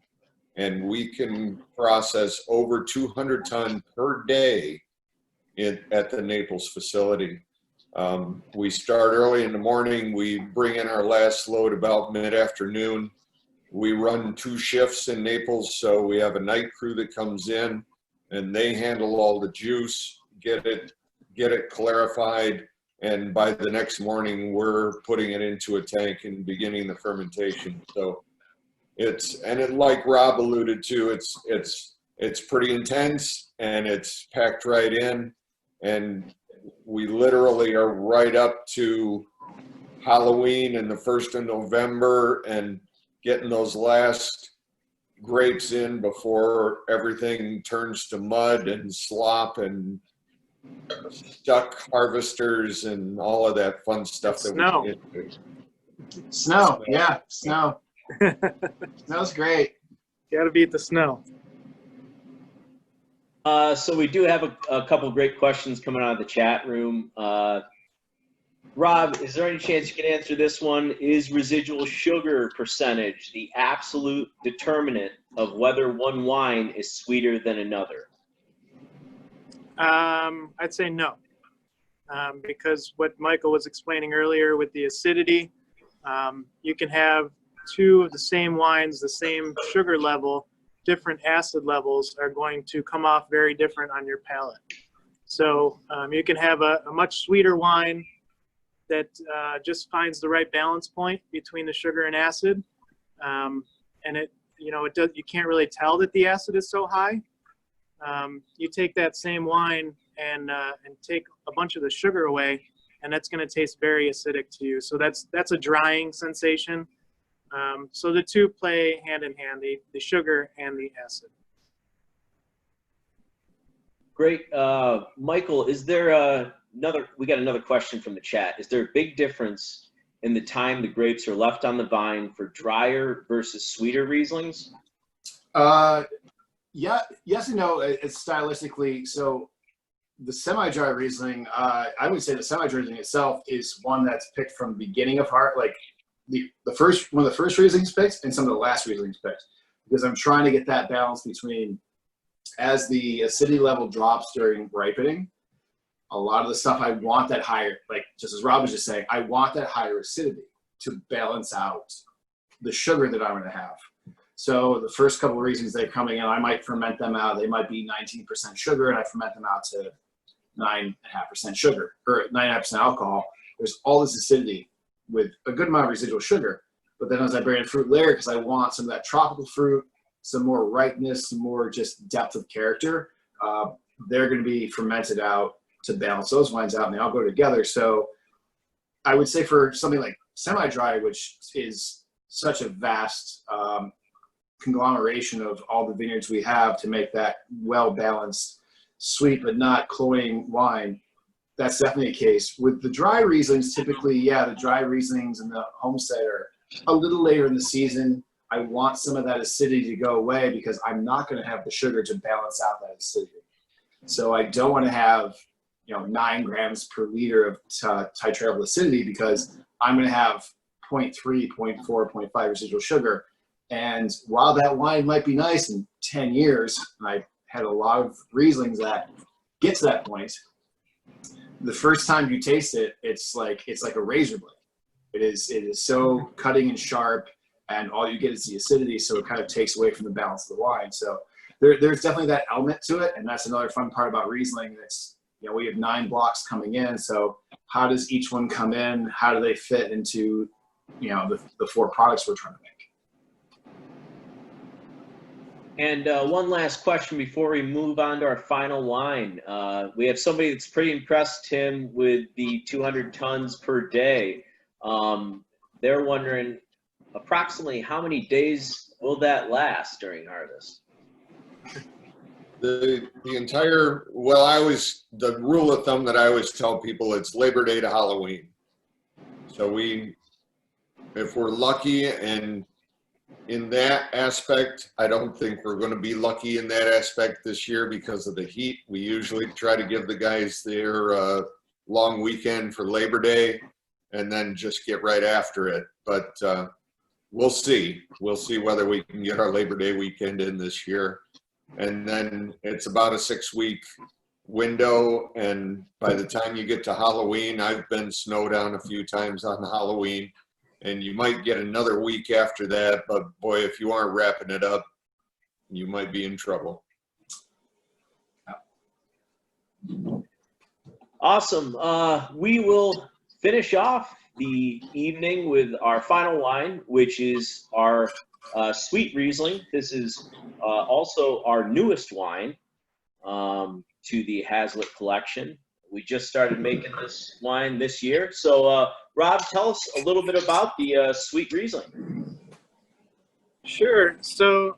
and we can process over 200 tons per day at the Naples facility. We start early in the morning. We bring in our last load about mid-afternoon. We run 2 shifts in Naples, so we have a night crew that comes in, and they handle all the juice, get it clarified, and by the next morning, we're putting it into a tank and beginning the fermentation. So like Rob alluded to, it's pretty intense, and it's packed right in, and we literally are right up to Halloween and the 1st of November and getting those last grapes in before everything turns to mud and slop and stuck harvesters and all of that fun stuff. Snow. We get into. Snow, yeah, snow. Snow's great. Got to beat the snow. So we do have a couple great questions coming out of the chat room. Rob, is there any chance you can answer this one? Is residual sugar percentage the absolute determinant of whether one wine is sweeter than another? I'd say no, because what Michael was explaining earlier with the acidity, you can have 2 of the same wines, the same sugar level, different acid levels are going to come off very different on your palate. So you can have a much sweeter wine that just finds the right balance point between the sugar and acid, and you can't really tell that the acid is so high. You take that same wine and take a bunch of the sugar away, and that's going to taste very acidic to you. So that's a drying sensation. So the 2 play hand in hand, the sugar and the acid. Great. Michael, is there we got another question from the chat. Is there a big difference in the time the grapes are left on the vine for drier versus sweeter Rieslings? Yeah, yes and no. It's stylistically. So The semi-dry Riesling, I would say the semi-dry Riesling itself is one that's picked from the beginning of heart, like one of the first Rieslings picked and some of the last Rieslings picked, because I'm trying to get that balance between, as the acidity level drops during ripening, a lot of the stuff I want that higher, like just as Rob was just saying, I want that higher acidity to balance out the sugar that I'm going to have. So the first couple of Rieslings they're coming in, I might ferment them out. They might be 19% sugar, and I ferment them out to 9.5% sugar or 9.5% alcohol. There's all this acidity with a good amount of residual sugar. But then as I bring in fruit layer, because I want some of that tropical fruit, some more ripeness, some more just depth of character, they're going to be fermented out to balance those wines out, and they all go together. So I would say for something like semi-dry, which is such a vast conglomeration of all the vineyards we have to make that well-balanced, sweet but not cloying wine, that's definitely a case. With the dry Rieslings, typically, yeah, the dry Rieslings and the Homestead are a little later in the season. I want some of that acidity to go away because I'm not going to have the sugar to balance out that acidity. So I don't want to have, 9 grams per liter of titratable acidity because I'm going to have 0.3, 0.4, 0.5 residual sugar. And while that wine might be nice in 10 years, and I had a lot of Rieslings that get to that point, the first time you taste it, it's like a razor blade. It is so cutting and sharp, and all you get is the acidity, so it kind of takes away from the balance of the wine. So there's definitely that element to it, and that's another fun part about Riesling. That's, we have 9 blocks coming in, so how does each one come in? How do they fit into, the 4 products we're trying to make? And one last question before we move on to our final wine. We have somebody that's pretty impressed, Tim, with the 200 tons per day. They're wondering approximately how many days will that last during harvest? The entire, the rule of thumb that I always tell people, it's Labor Day to Halloween. So if we're lucky, and in that aspect, I don't think we're going to be lucky in that aspect this year because of the heat. We usually try to give the guys their long weekend for Labor Day and then just get right after it. But we'll see. We'll see whether we can get our Labor Day weekend in this year. And then it's about a 6-week window. And by the time you get to Halloween, I've been snowed down a few times on Halloween. And you might get another week after that, but boy, if you aren't wrapping it up, you might be in trouble. Awesome. We will finish off the evening with our final wine, which is our sweet Riesling. This is also our newest wine to the Hazlitt collection. We just started making this wine this year. So, Rob, tell us a little bit about the sweet Riesling. Sure. So,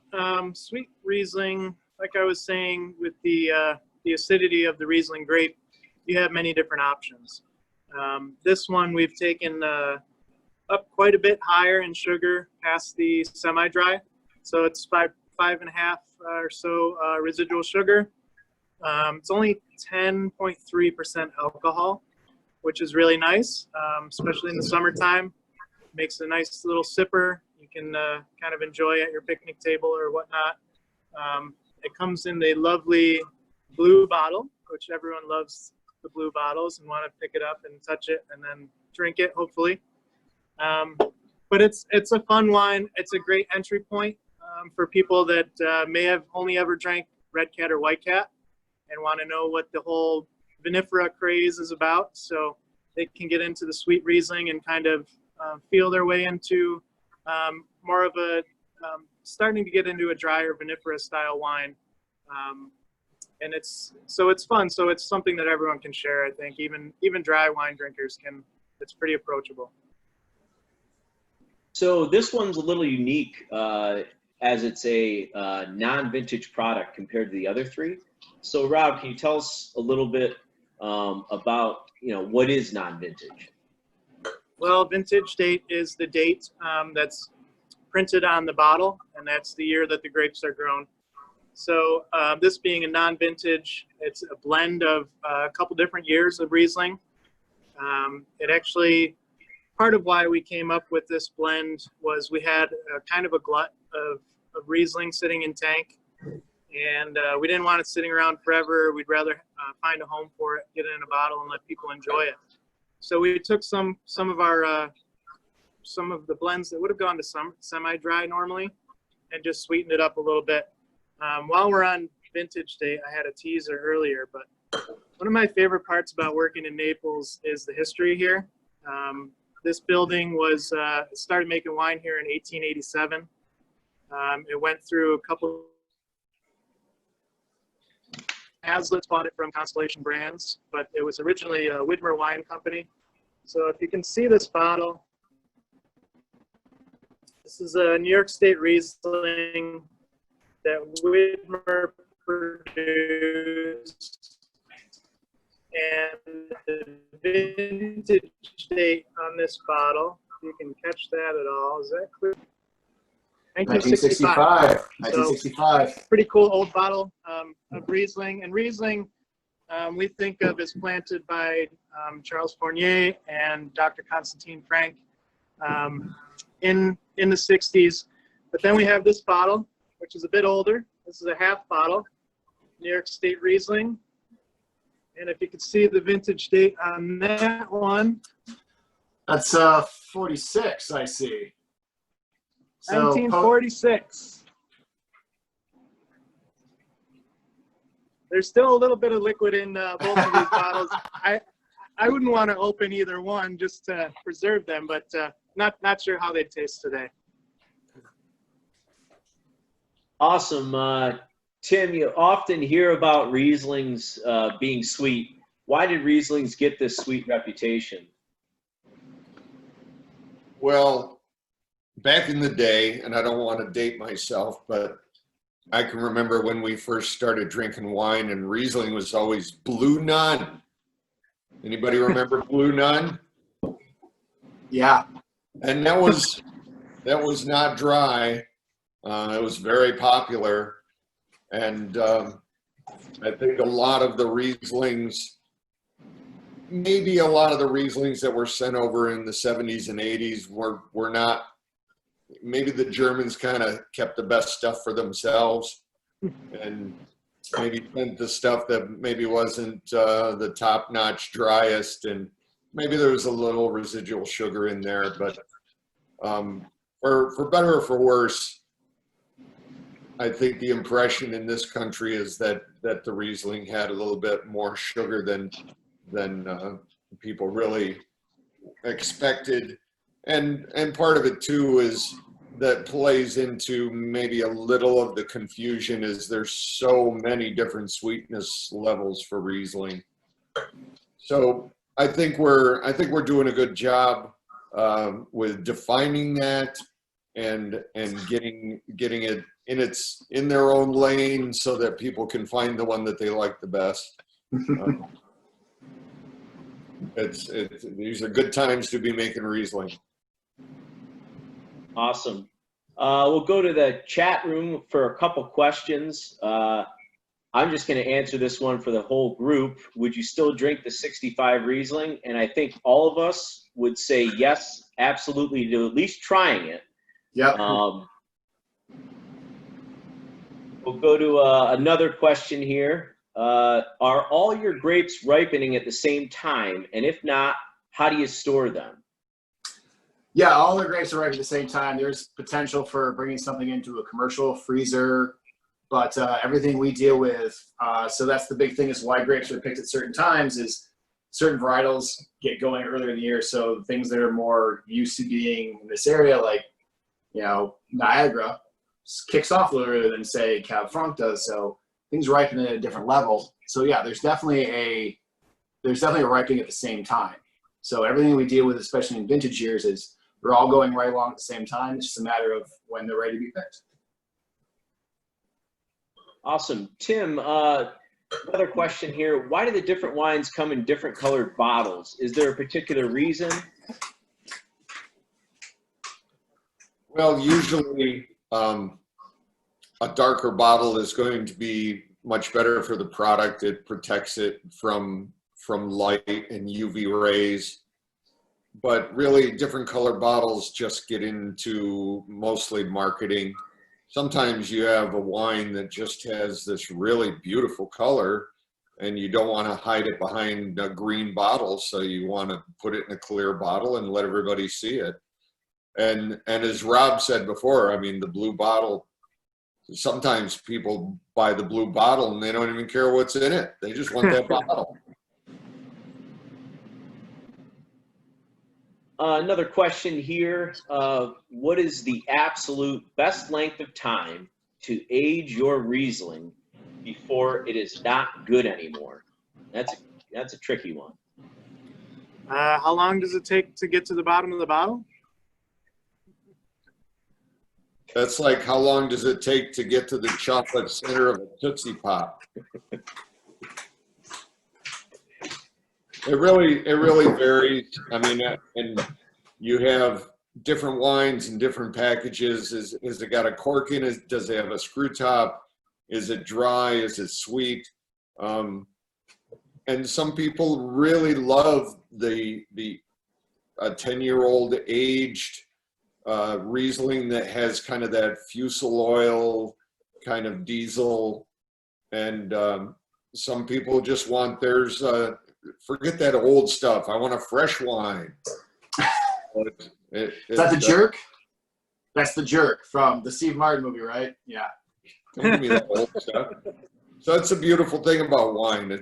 sweet Riesling, like I was saying, with the acidity of the Riesling grape, you have many different options. This one we've taken up quite a bit higher in sugar past the semi-dry. So it's 5.5 or so residual sugar. It's only 10.3% alcohol, which is really nice, especially in the summertime. Makes a nice little sipper. You can kind of enjoy at your picnic table or whatnot. It comes in the lovely blue bottle, which everyone loves the blue bottles and want to pick it up and touch it and then drink it, hopefully. But it's a fun wine. It's a great entry point for people that may have only ever drank Red Cat or White Cat and want to know what the whole vinifera craze is about. So they can get into the sweet Riesling and kind of feel their way into more of a, starting to get into a drier vinifera style wine. And it's fun. So it's something that everyone can share, I think. Even dry wine drinkers can, it's pretty approachable. So this one's a little unique as it's a non-vintage product compared to the other 3. So Rob, can you tell us a little bit about, what is non-vintage? Well, vintage date is the date that's printed on the bottle, and that's the year that the grapes are grown. So this being a non-vintage, it's a blend of a couple different years of Riesling. It actually, part of why we came up with this blend was we had kind of a glut of Riesling sitting in tank, and we didn't want it sitting around forever. We'd rather find a home for it, get it in a bottle, and let people enjoy it. So we took some of the blends that would have gone to semi-dry normally, and just sweetened it up a little bit. While we're on vintage day, I had a teaser earlier, but one of my favorite parts about working in Naples is the history here. This building was started making wine here in 1887. It went through a couple. Hazlitt's bought it from Constellation Brands, but it was originally a Widmer Wine Company. So if you can see this bottle, this is a New York State Riesling that Widmer produced, and the vintage date on this bottle, if you can catch that at all, is that clear? 1965. So, pretty cool old bottle of Riesling. And Riesling we think of as planted by Charles Fournier and Dr. Constantine Frank in the 60s. But then we have this bottle, which is a bit older. This is a half bottle, New York State Riesling. And if you can see the vintage date on that one. That's 46, I see. So, 1946. There's still a little bit of liquid in both of these bottles. I wouldn't want to open either one just to preserve them, but not sure how they taste today. Awesome. Tim, you often hear about Rieslings being sweet. Why did Rieslings get this sweet reputation? Well, back in the day, and I don't want to date myself, but I can remember when we first started drinking wine and Riesling was always Blue Nun. Anybody remember Blue Nun? Yeah. And that was not dry. It was very popular. And I think a lot of the Rieslings, maybe a lot of the Rieslings that were sent over in the 70s and 80s were not, maybe the Germans kind of kept the best stuff for themselves and maybe sent the stuff that maybe wasn't the top-notch driest, and maybe there was a little residual sugar in there, but for better or for worse, I think the impression in this country is that the Riesling had a little bit more sugar than people really expected. And part of it too is that plays into maybe a little of the confusion is there's so many different sweetness levels for Riesling. So I think we're doing a good job with defining that and getting it in their own lane so that people can find the one that they like the best. These are good times to be making Riesling. Awesome. We'll go to the chat room for a couple questions. I'm just going to answer this one for the whole group. Would you still drink the 65 Riesling? And I think all of us would say yes, absolutely, to at least trying it. Yeah. We'll go to another question here. Are all your grapes ripening at the same time? And if not, how do you store them? Yeah, all the grapes are ripe at the same time. There's potential for bringing something into a commercial freezer, but everything we deal with, so that's the big thing is why grapes are picked at certain times is certain varietals get going earlier in the year. So things that are more used to being in this area, like, you know, Niagara, kicks off a little earlier than say Cab Franc does. So things ripen at a different level. So yeah, there's definitely a ripening at the same time. So everything we deal with, especially in vintage years, is they're all going right along at the same time. It's just a matter of when they're ready to be picked. Awesome. Tim, another question here. Why do the different wines come in different colored bottles? Is there a particular reason? Well, usually a darker bottle is going to be much better for the product. It protects it from light and UV rays. But really, different color bottles just get into mostly marketing. Sometimes you have a wine that just has this really beautiful color, and you don't want to hide it behind a green bottle, so you want to put it in a clear bottle and let everybody see it. And as Rob said before, I mean, the blue bottle, sometimes people buy the blue bottle and they don't even care what's in it. They just want that bottle. Another question here. What is the absolute best length of time to age your Riesling before it is not good anymore? That's a tricky one. How long does it take to get to the bottom of the bottle? That's like, how long does it take to get to the chocolate center of a Tootsie Pop? It really varies. I mean, and you have different wines and different packages. Is it got a cork in it? Does it have a screw top? Is it dry? Is it sweet? And some people really love a 10-year-old aged Riesling that has kind of that fusel oil, kind of diesel, and some people just want theirs. Forget that old stuff. I want a fresh wine. Is that the Jerk? That's the Jerk from the Steve Martin movie, right? Yeah. Don't give me that old stuff. So that's a beautiful thing about wine.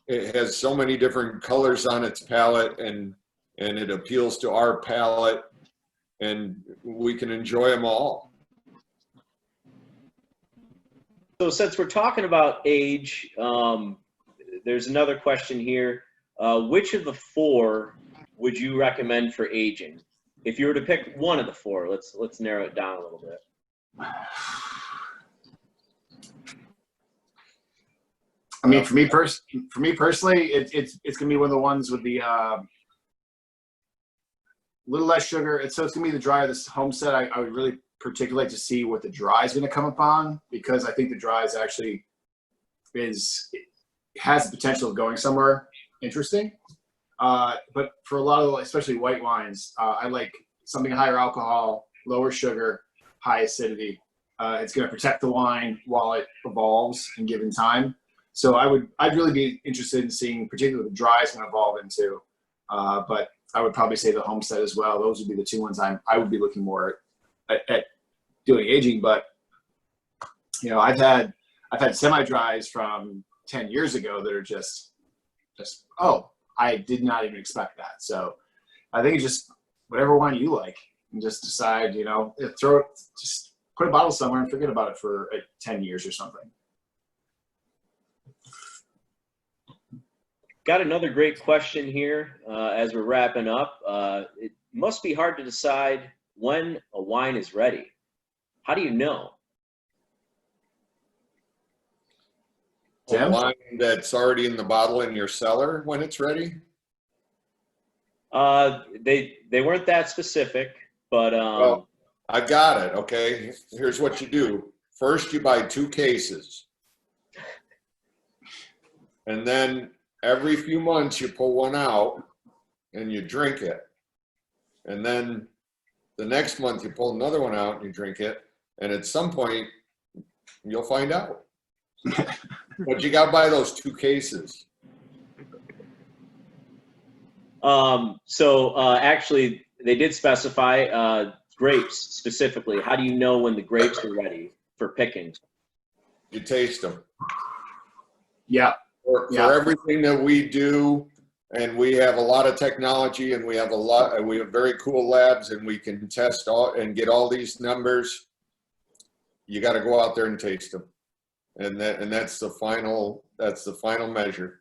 It has so many different colors on its palate, and it appeals to our palate, and we can enjoy them all. So since we're talking about age, there's another question here. Which of the four would you recommend for aging? If you were to pick one of the four, let's narrow it down a little bit. I mean, for me personally, it's gonna be one of the ones with the little less sugar. So it's gonna be the drier. This Homestead, I would really particularly like to see what the dry is gonna come upon, because I think the dry is actually has the potential of going somewhere interesting. But for a lot of, especially white wines, I like something higher alcohol, lower sugar, high acidity. It's going to protect the wine while it evolves and given time. So I'd really be interested in seeing particularly the dry is going to evolve into. But I would probably say the Homestead as well. Those would be the two ones I would be looking more at doing aging. But you know, I've had semi-dries from 10 years ago that are just oh, I did not even expect that. So I think it's just whatever wine you like, and just decide, you know, just put a bottle somewhere and forget about it for 10 years or something. Got another great question here as we're wrapping up. It must be hard to decide when a wine is ready. How do you know? A wine that's already in the bottle in your cellar when it's ready? They weren't that specific, but Well, I got it. Okay, here's what you do. First, you buy 2 cases, and then every few months you pull one out and you drink it, and then the next month you pull another one out and you drink it, and at some point you'll find out. But you got to buy those 2 cases. Actually, they did specify grapes specifically. How do you know when the grapes are ready for picking? You taste them. Yeah. For everything that we do, and we have a lot of technology, and we have very cool labs, and we can test all and get all these numbers. You got to go out there and taste them. And that's the final measure.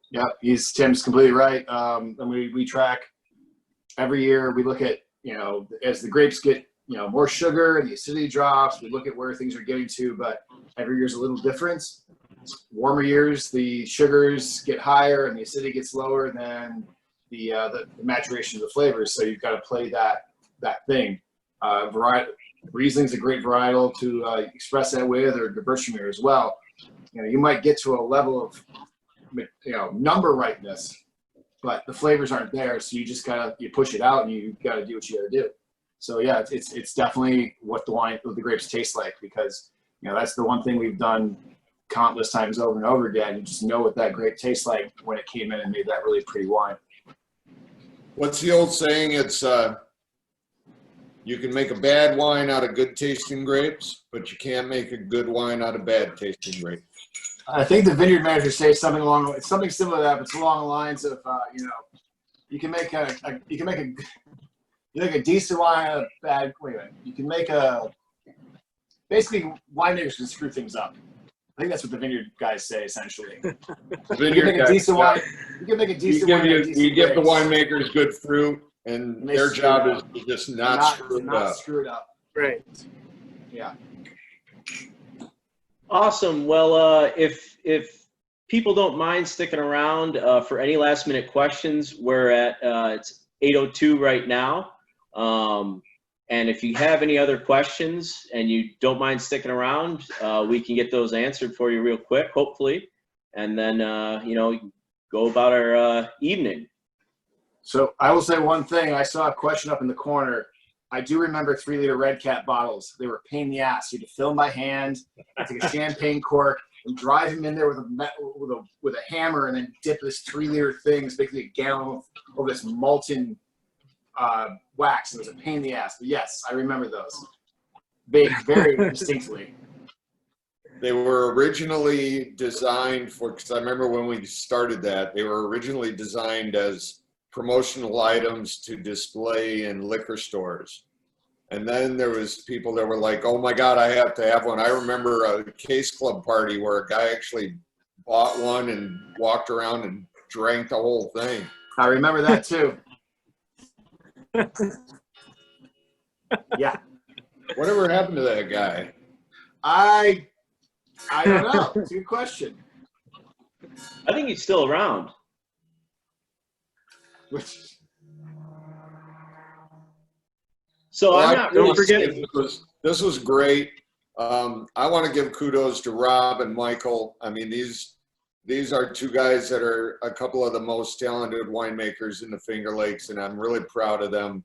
Yeah, Tim's completely right. And we track every year. We look at, you know, as the grapes get, you know, more sugar, the acidity drops. We look at where things are getting to, but every year's a little different. Warmer years, the sugars get higher and the acidity gets lower than the maturation of the flavors. So you've got to play that thing. Riesling's a great varietal to express that with, or Gewürztraminer as well. You know, you might get to a level of, you know, number ripeness, but the flavors aren't there. So you just you push it out and you gotta do what you gotta do. So yeah, it's definitely what the grapes taste like, because, you know, that's the one thing we've done countless times over and over again. You just know what that grape tastes like when it came in and made that really pretty wine. What's the old saying? It's you can make a bad wine out of good tasting grapes, but you can't make a good wine out of bad tasting grapes. I think the vineyard managers say something something similar to that, but it's along the lines of you know, you can make a decent wine out of bad. Wait a minute, you can make basically winemakers can screw things up. I think that's what the vineyard guys say essentially. You can make a decent wine. You can make a decent wine. You give the winemakers good fruit, and their job is to just not screw it up. Right. Yeah. Awesome. Well, if people don't mind sticking around for any last minute questions, we're at it's 8:02 right now. And if you have any other questions and you don't mind sticking around, we can get those answered for you real quick, hopefully, and then you know, go about our evening. So I will say one thing. I saw a question up in the corner. I do remember 3-liter Red Cat bottles. They were a pain in the ass. You had to fill them by hand, take a champagne cork, and drive them in there with a hammer, and then dip this 3-liter thing. It's basically a gallon of this molten wax. It was a pain in the ass. But yes, I remember those very distinctly. They were originally designed for, because I remember when we started that, they were originally designed as promotional items to display in liquor stores. And then there was people that were like, oh my God, I have to have one. I remember a Case Club party where a guy actually bought one and walked around and drank the whole thing. I remember that too. Yeah. Whatever happened to that guy? I don't know. It's a good question. I think he's still around. So Well, I'm not really. Don't forget. This was great. I want to give kudos to Rob and Michael. I mean, these are two guys that are a couple of the most talented winemakers in the Finger Lakes, and I'm really proud of them.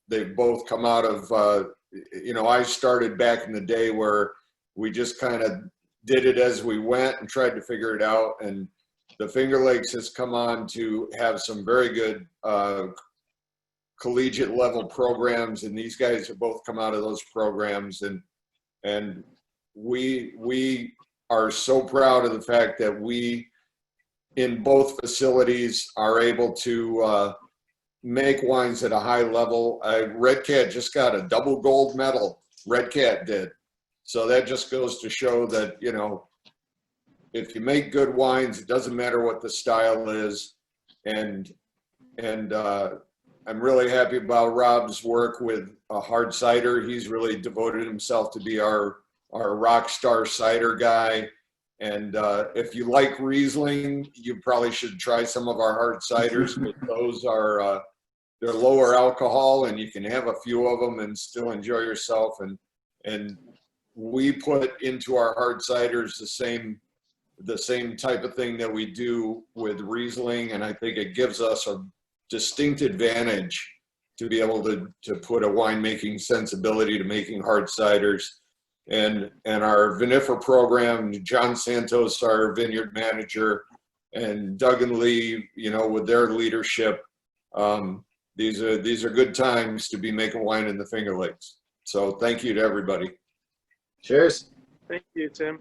They've both come out of, you know, I started back in the day where we just kind of did it as we went and tried to figure it out. And the Finger Lakes has come on to have some very good collegiate level programs, and these guys have both come out of those programs, and we are so proud of the fact that we in both facilities are able to make wines at a high level. Red Cat just got a double gold medal. Red Cat did. So that just goes to show that, you know, if you make good wines, it doesn't matter what the style is. And I'm really happy about Rob's work with hard cider. He's really devoted himself to be our rock star cider guy. And if you like Riesling, you probably should try some of our hard ciders. Those are they're lower alcohol, and you can have a few of them and still enjoy yourself. And we put into our hard ciders the same type of thing that we do with Riesling, and I think it gives us a distinct advantage to be able to put a winemaking sensibility to making hard ciders. And our vinifer program, John Santos, our vineyard manager, and Doug and Lee, you know, with their leadership, these are good times to be making wine in the Finger Lakes. So thank you to everybody. Cheers. Thank you, Tim.